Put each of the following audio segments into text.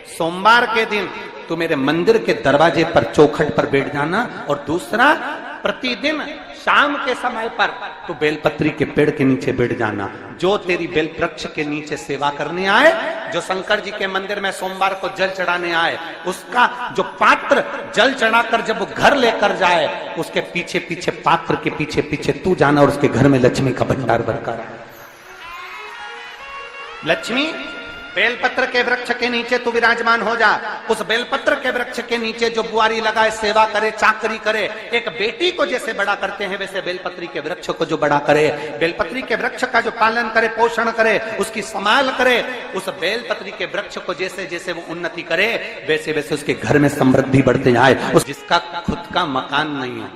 सोमवार के दिन तू मेरे मंदिर के दरवाजे पर चौखट पर बैठ जाना, और दूसरा प्रतिदिन शाम के समय पर तू बेलपत्री के पेड़ के नीचे बैठ जाना। जो तेरी बेल वृक्ष के नीचे सेवा करने आए, जो शंकर जी के मंदिर में सोमवार को जल चढ़ाने आए, उसका जो पात्र जल चढ़ाकर जब वो घर लेकर जाए, उसके पीछे पीछे, पात्र के पीछे पीछे तू जाना, और उसके घर में लक्ष्मी का भंडार भरकर आए। लक्ष्मी बेलपत्र के वृक्ष के नीचे तू विराजमान हो जा। उस बेलपत्र के वृक्ष के नीचे जो बुआरी लगाए, सेवा करे, चाकरी करे, एक बेटी को जैसे बड़ा करते हैं वैसे बेलपत्री के वृक्ष को जो बड़ा करे, बेलपत्री के वृक्ष का जो पालन करे, पोषण करे, उसकी संभाल करे, उस बेलपत्री के वृक्ष को जैसे जैसे वो उन्नति करे, वैसे वैसे उसके घर में समृद्धि बढ़ते जाए। उस जिसका खुद का मकान नहीं हो,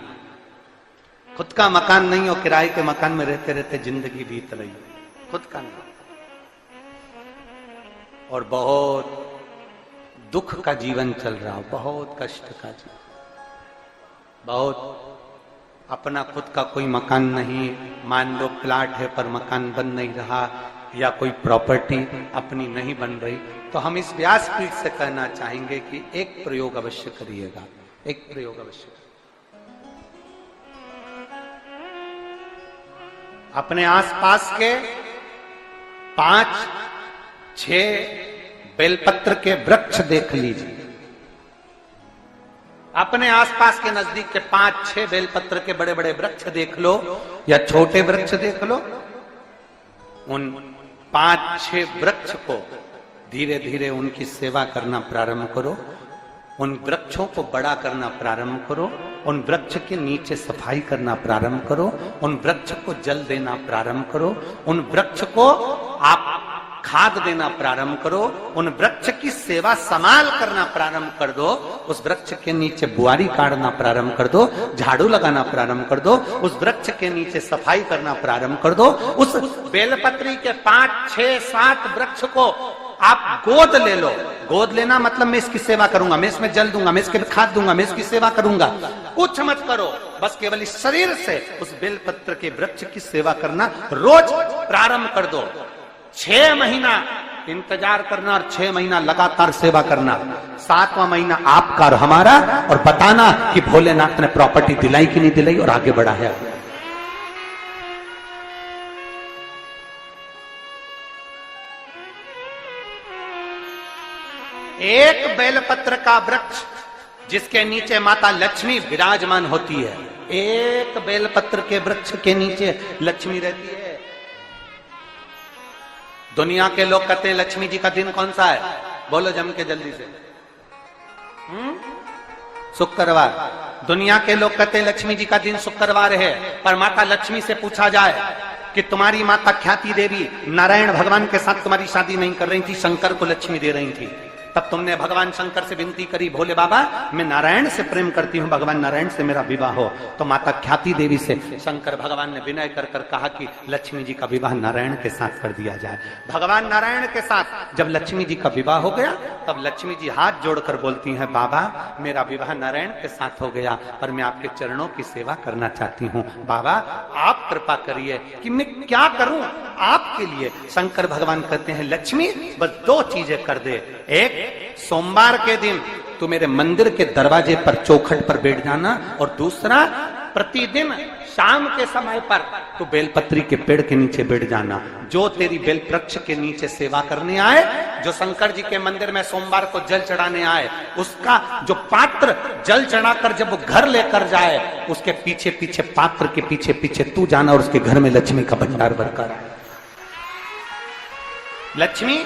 खुद का मकान नहीं हो, किराए के मकान में रहते रहते जिंदगी बीत रही, खुद का नहीं, और बहुत दुख का जीवन चल रहा हो, बहुत कष्ट का जीवन, बहुत अपना खुद का कोई मकान नहीं, मान लो प्लाट है पर मकान बन नहीं रहा, या कोई प्रॉपर्टी अपनी नहीं बन रही, तो हम इस व्यासपीठ से कहना चाहेंगे कि एक प्रयोग अवश्य करिएगा, एक प्रयोग अवश्य। अपने आसपास के 5-6 बेलपत्र के वृक्ष देख लीजिए, अपने आसपास के नजदीक के 5-6 बेलपत्र के बड़े बड़े वृक्ष देख लो, या छोटे वृक्ष देख लो। उन 5-6 वृक्ष को धीरे धीरे उनकी सेवा करना प्रारंभ करो, उन वृक्षों को बड़ा करना प्रारंभ करो, उन वृक्ष के नीचे सफाई करना प्रारंभ करो, उन वृक्ष को जल देना प्रारंभ करो, उन वृक्ष को आप खाद देना प्रारंभ करो, उन वृक्ष की सेवा संभाल करना प्रारंभ कर दो, उस वृक्ष के नीचे बुआरी काटना प्रारंभ कर दो, झाड़ू लगाना प्रारंभ कर दो, उस वृक्ष के नीचे सफाई करना प्रारंभ कर दो। उस बेलपत्री के 5-6-7 वृक्ष को आप गोद ले लो। गोद लेना मतलब मैं इसकी सेवा करूंगा, मैं इसमें जल दूंगा, मैं इसके खाद दूंगा, मैं इसकी सेवा करूंगा, कुछ मत करो, बस केवल इस शरीर से उस बेलपत्र के वृक्ष की सेवा करना रोज प्रारंभ कर दो। 6 महीना इंतजार करना और 6 महीना लगातार सेवा करना, 7वां महीना आपका और हमारा, और बताना कि भोलेनाथ ने प्रॉपर्टी दिलाई कि नहीं दिलाई और आगे बढ़ा है। एक बेलपत्र का वृक्ष जिसके नीचे माता लक्ष्मी विराजमान होती है, एक बेलपत्र के वृक्ष के नीचे लक्ष्मी रहती है। दुनिया के लोग कहते हैं लक्ष्मी जी का दिन कौन सा है, बोलो जम के जल्दी से। शुक्रवार। दुनिया के लोग कहते हैं लक्ष्मी जी का दिन शुक्रवार है, पर माता लक्ष्मी से पूछा जाए कि तुम्हारी माता ख्याति देवी नारायण भगवान के साथ तुम्हारी शादी नहीं कर रही थी, शंकर को लक्ष्मी दे रही थी, तब तुमने भगवान शंकर से विनती करी, भोले बाबा मैं नारायण से प्रेम करती हूँ, भगवान नारायण से मेरा विवाह हो। तो माता ख्याति देवी से शंकर भगवान ने विनय कर कर कहा कि लक्ष्मी जी का विवाह नारायण के साथ कर दिया जाए। भगवान नारायण के साथ जब लक्ष्मी जी का विवाह हो गया, तब लक्ष्मी जी हाथ जोड़कर बोलती हैं, बाबा मेरा विवाह नारायण के साथ हो गया, पर मैं आपके चरणों की सेवा करना चाहती हूँ, बाबा आप कृपा करिए कि मैं क्या करूं आपके लिए। शंकर भगवान कहते हैं लक्ष्मी बस 2 चीजें कर दे, एक सोमवार के दिन तू मेरे मंदिर के दरवाजे पर चौखट पर बैठ जाना, और दूसरा प्रतिदिन शाम के समय पर तू बेलपत्री के पेड़ के नीचे बैठ जाना। जो तेरी बेल वृक्ष के नीचे सेवा करने आए, जो शंकर जी के मंदिर में सोमवार को जल चढ़ाने आए, उसका जो पात्र जल चढ़ाकर जब वो घर लेकर जाए, उसके पीछे पीछे, पात्र के पीछे पीछे तू जाना, और उसके घर में लक्ष्मी का भंडार भरकर आए। लक्ष्मी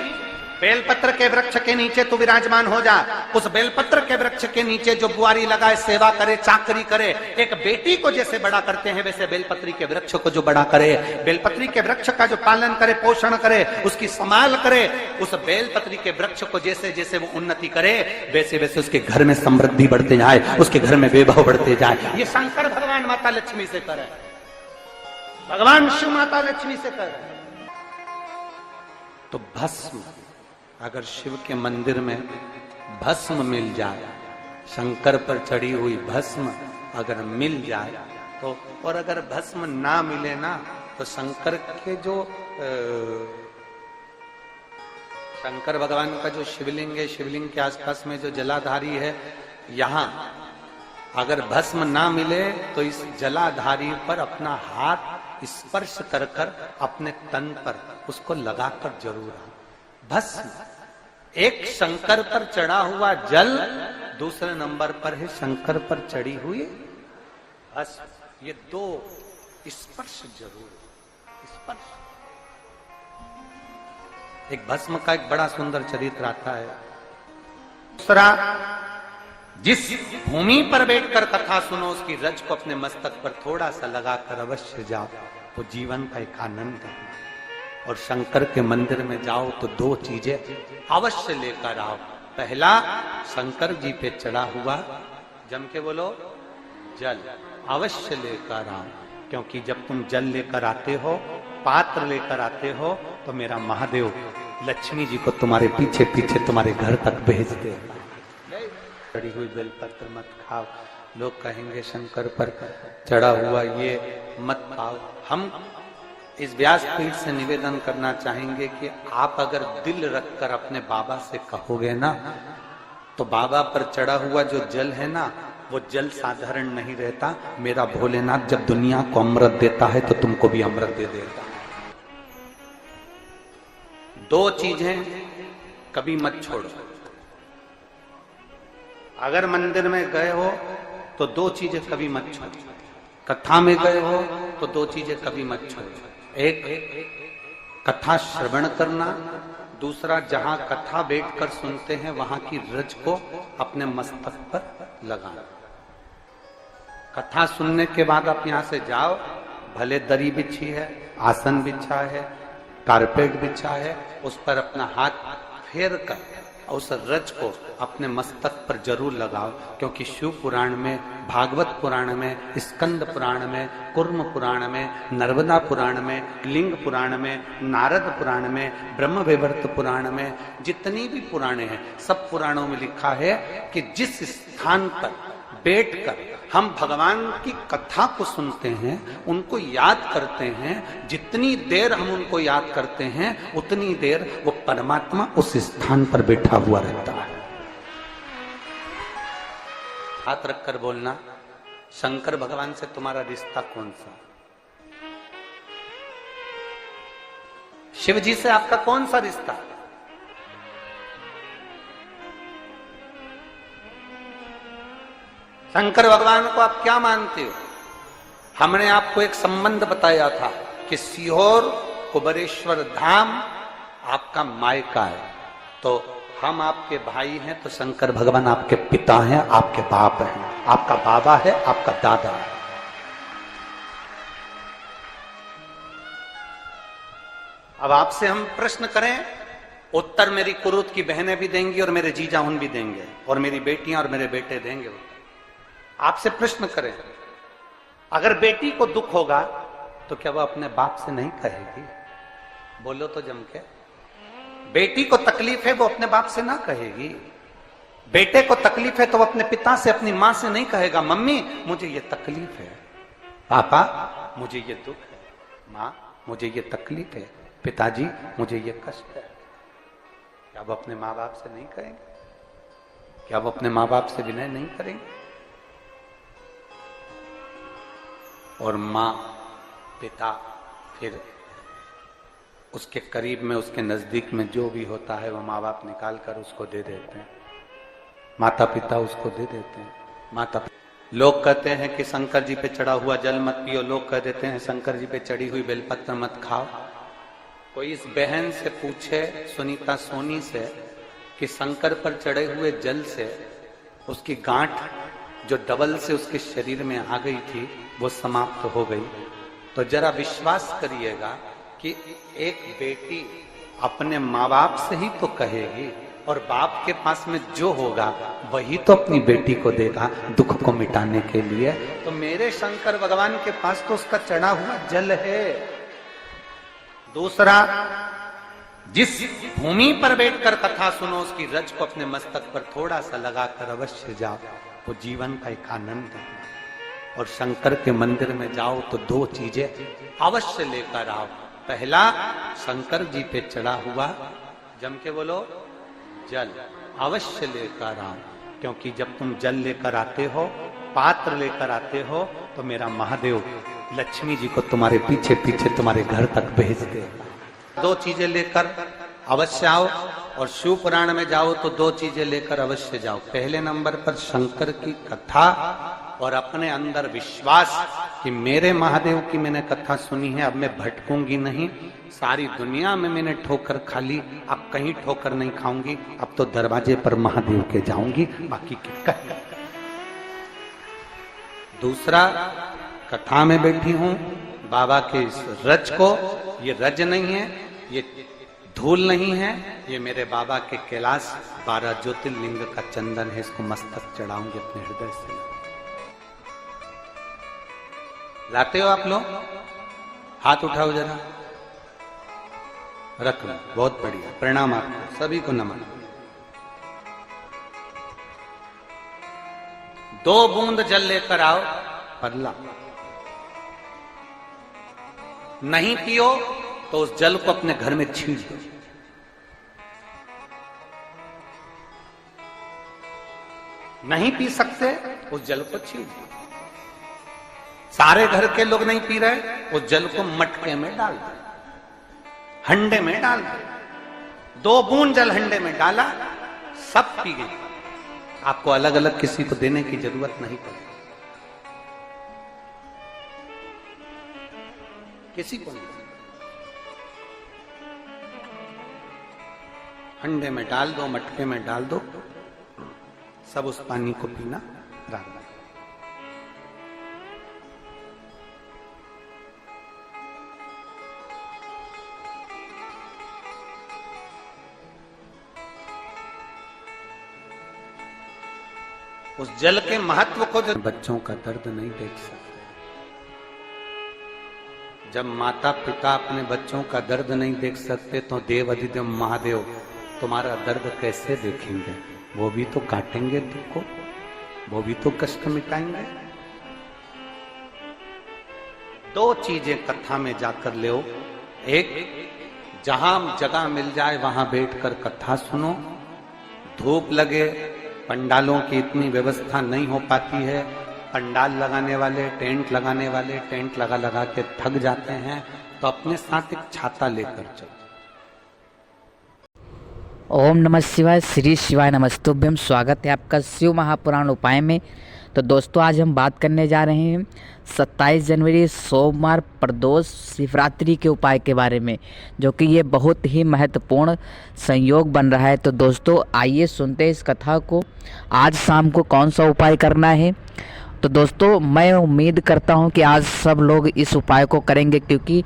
बेलपत्र के वृक्ष के नीचे तू विराजमान हो जा। उस बेलपत्र के वृक्ष के नीचे जो बुआरी लगाए, सेवा करे, चाकरी करे, एक बेटी को जैसे बड़ा करते हैं वैसे बेलपत्री के वृक्ष को जो बड़ा करे, बेलपत्री के वृक्ष का जो पालन करे, पोषण करे, उसकी संभाल करे, उस बेलपत्री के वृक्ष को जैसे जैसे वो उन्नति करे, वैसे वैसे उसके घर में समृद्धि बढ़ते जाए, उसके घर में वैभव बढ़ते जाए। ये शंकर भगवान माता लक्ष्मी से करे, भगवान शिव माता लक्ष्मी से करे। तो भस्म, अगर शिव के मंदिर में भस्म मिल जाए, शंकर पर चढ़ी हुई भस्म अगर मिल जाए तो, और अगर भस्म ना मिले ना, तो शंकर के जो शंकर भगवान का जो शिवलिंग है, शिवलिंग के आसपास में जो जलाधारी है, यहाँ अगर भस्म ना मिले तो इस जलाधारी पर अपना हाथ स्पर्श कर कर अपने तन पर उसको लगाकर जरूर आओ। भस्म, एक शंकर पर चढ़ा हुआ जल, दूसरे नंबर पर है शंकर पर चढ़ी हुई भस्म। ये दो स्पर्श जरूर, स्पर्श। एक भस्म का एक बड़ा सुंदर चरित्र आता है। दूसरा, जिस भूमि पर बैठकर कथा सुनो उसकी रज को अपने मस्तक पर थोड़ा सा लगाकर अवश्य जाओ, वो जीवन का एक आनंद है। और शंकर के मंदिर में जाओ तो दो चीजें अवश्य लेकर आओ। पहला, शंकर जी पे चढ़ा हुआ, जम के बोलो, जल अवश्य लेकर आओ। क्योंकि जब तुम जल लेकर आते हो, पात्र लेकर आते हो, तो मेरा महादेव लक्ष्मी जी को तुम्हारे पीछे पीछे तुम्हारे घर तक भेजते हैं। चढ़ी हुई बेलपत्र मत खाओ, लोग कहेंगे शंकर पर चढ़ा हुआ ये मत खाओ। हम इस व्यासपीठ से निवेदन करना चाहेंगे कि आप अगर दिल रखकर अपने बाबा से कहोगे ना, तो बाबा पर चढ़ा हुआ जो जल है ना, वो जल साधारण नहीं रहता। मेरा भोलेनाथ जब दुनिया को अमृत देता है तो तुमको भी अमृत दे देता है। दो चीजें कभी मत छोड़ो। अगर मंदिर में गए हो तो दो चीजें कभी मत छोड़ो। कथा में गए हो तो दो चीजें कभी मत छोड़ो। एक, कथा श्रवण करना। दूसरा, जहां कथा बैठकर सुनते हैं वहां की रज को अपने मस्तक पर लगाना। कथा सुनने के बाद आप यहां से जाओ, भले दरी बिछी है, आसन बिछा है, कारपेट बिछा है, उस पर अपना हाथ फेर कर उस रज को अपने मस्तक पर जरूर लगाओ। क्योंकि शिव पुराण में, भागवत पुराण में, स्कंद पुराण में, कुर्म पुराण में, नर्मदा पुराण में, लिंग पुराण में, नारद पुराण में, ब्रह्म वैवर्त पुराण में, जितनी भी पुराणे हैं, सब पुराणों में लिखा है कि जिस स्थान पर बैठकर हम भगवान की कथा को सुनते हैं, उनको याद करते हैं, जितनी देर हम उनको याद करते हैं उतनी देर वो परमात्मा उस स्थान पर बैठा हुआ रहता है। हाथ रखकर बोलना, शंकर भगवान से तुम्हारा रिश्ता कौन सा? शिव जी से आपका कौन सा रिश्ता? शंकर भगवान को आप क्या मानते हो? हमने आपको एक संबंध बताया था कि सीहोर कुबेरेश्वर धाम आपका मायका है, तो हम आपके भाई हैं, तो शंकर भगवान आपके पिता हैं, आपके बाप हैं, आपका बाबा है, आपका दादा है। अब आपसे हम प्रश्न करें, उत्तर मेरी कुरुत की बहनें भी देंगी और मेरे जीजा उन भी देंगे और मेरी बेटियां और मेरे बेटे देंगे। आपसे प्रश्न करें, अगर बेटी को दुख होगा तो क्या वो अपने बाप से नहीं कहेगी? बोलो तो जम के। बेटी को तकलीफ है, वो अपने बाप से ना कहेगी। बेटे को तकलीफ है तो वो अपने पिता से, अपनी मां से नहीं कहेगा, मम्मी मुझे ये तकलीफ है, पापा मुझे ये दुख है, मां मुझे ये तकलीफ है, पिताजी मुझे ये कष्ट है। क्या वो अपने माँ बाप से नहीं कहेंगे? क्या वो अपने माँ बाप से विनय नहीं करेंगे? और माँ, पिता, फिर उसके करीब में, उसके नजदीक में जो भी होता है वो माँ बाप निकाल कर उसको दे देते हैं, माता पिता उसको दे देते हैं। माता लोग कहते हैं कि शंकर जी पे चढ़ा हुआ जल मत पियो, लोग कह देते हैं शंकर जी पे चढ़ी हुई बेलपत्र मत खाओ। कोई इस बहन से पूछे, सुनीता सोनी से, कि शंकर पर चढ़े हुए जल से उसकी गांठ जो डबल से उसके शरीर में आ गई थी वो समाप्त हो गई, तो जरा विश्वास करिएगा कि एक बेटी अपने माँ बाप से ही तो कहेगी, और बाप के पास में जो होगा वही तो अपनी बेटी को देगा दुख को मिटाने के लिए। तो मेरे शंकर भगवान के पास तो उसका चढ़ा हुआ जल है। दूसरा, जिस भूमि पर बैठकर कथा सुनो उसकी रज को अपने मस्तक पर थोड़ा सा लगाकर अवश्य जाओ, वो जीवन का एक आनंद है। और शंकर के मंदिर में जाओ तो दो चीजें अवश्य लेकर आओ। पहला, शंकर जी पे चढ़ा हुआ जम के बोलो, जल अवश्य लेकर आओ, क्योंकि जब तुम जल लेकर आते हो, पात्र लेकर आते हो, तो मेरा महादेव लक्ष्मी जी को तुम्हारे पीछे पीछे तुम्हारे घर तक भेज दे। दो चीजें लेकर अवश्य आओ, और शिव पुराण में जाओ तो दो चीजें लेकर अवश्य जाओ। पहले नंबर पर शंकर की कथा और अपने अंदर विश्वास कि मेरे महादेव की मैंने कथा सुनी है, अब मैं भटकूंगी नहीं। सारी दुनिया में मैंने ठोकर खा ली, अब कहीं ठोकर नहीं खाऊंगी, अब तो दरवाजे पर महादेव के जाऊंगी, बाकी के कहीं। दूसरा, कथा में बैठी हूं बाबा के इस रज को, ये रज नहीं है, ये धूल नहीं है, ये मेरे बाबा के कैलाश 12 ज्योतिर्लिंग का चंदन है, इसको मस्तक चढ़ाऊंगी अपने हृदय से। लाते हो आप लोग? हाथ उठाओ जरा, रख लो, बहुत बढ़िया, प्रणाम आपको सभी को, नमन। 2 बूंद जल लेकर आओ, पल्ला नहीं पियो तो उस जल को अपने घर में छींट दो। नहीं पी सकते, उस जल को छींट दो। सारे घर के लोग नहीं पी रहे, उस जल को मटके में डाल दो, हंडे में डाल दो। 2 बूंद जल हंडे में डाला, सब पी गए। आपको अलग अलग किसी को देने की जरूरत नहीं पड़ेगी, किसी को नहीं। हंडे में डाल दो, मटके में डाल दो, सब उस पानी को पीना रात। उस जल के महत्व को जो बच्चों का दर्द नहीं देख सकते, जब माता पिता अपने बच्चों का दर्द नहीं देख सकते, तो देव अधिदेव महादेव तुम्हारा दर्द कैसे देखेंगे? वो भी तो काटेंगे तुमको, वो भी तो कष्ट मिटाएंगे। 2 चीजें कथा में जाकर ले, एक जहां जगह मिल जाए वहां बैठकर कथा सुनो। धूप लगे, पंडालों की इतनी व्यवस्था नहीं हो पाती है, पंडाल लगाने वाले, टेंट लगाने वाले टेंट लगा लगा के थक जाते हैं, तो अपने साथ एक छाता लेकर चलो। ओम नमः शिवाय, श्री शिवाय नमस्तुभ्यम। स्वागत है आपका शिव महापुराण उपाय में। तो दोस्तों, आज हम बात करने जा रहे हैं 27 जनवरी सोमवार प्रदोष शिवरात्रि के उपाय के बारे में, जो कि ये बहुत ही महत्वपूर्ण संयोग बन रहा है। तो दोस्तों, आइए सुनते हैं इस कथा को। आज शाम को कौन सा उपाय करना है? तो दोस्तों, मैं उम्मीद करता हूं कि आज सब लोग इस उपाय को करेंगे, क्योंकि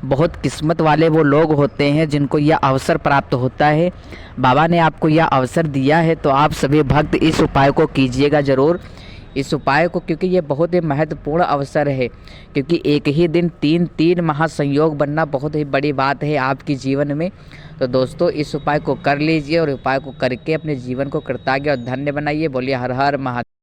बहुत किस्मत वाले वो लोग होते हैं जिनको यह अवसर प्राप्त होता है। बाबा ने आपको यह अवसर दिया है, तो आप सभी भक्त इस उपाय को कीजिएगा ज़रूर, इस उपाय को, क्योंकि ये बहुत ही महत्वपूर्ण अवसर है। क्योंकि एक ही दिन 3 महासंयोग बनना बहुत ही बड़ी बात है आपके जीवन में। तो दोस्तों, इस उपाय को कर लीजिए और उपाय को करके अपने जीवन को कृतज्ञ और धन्य बनाइए। बोलिए हर हर महादेव।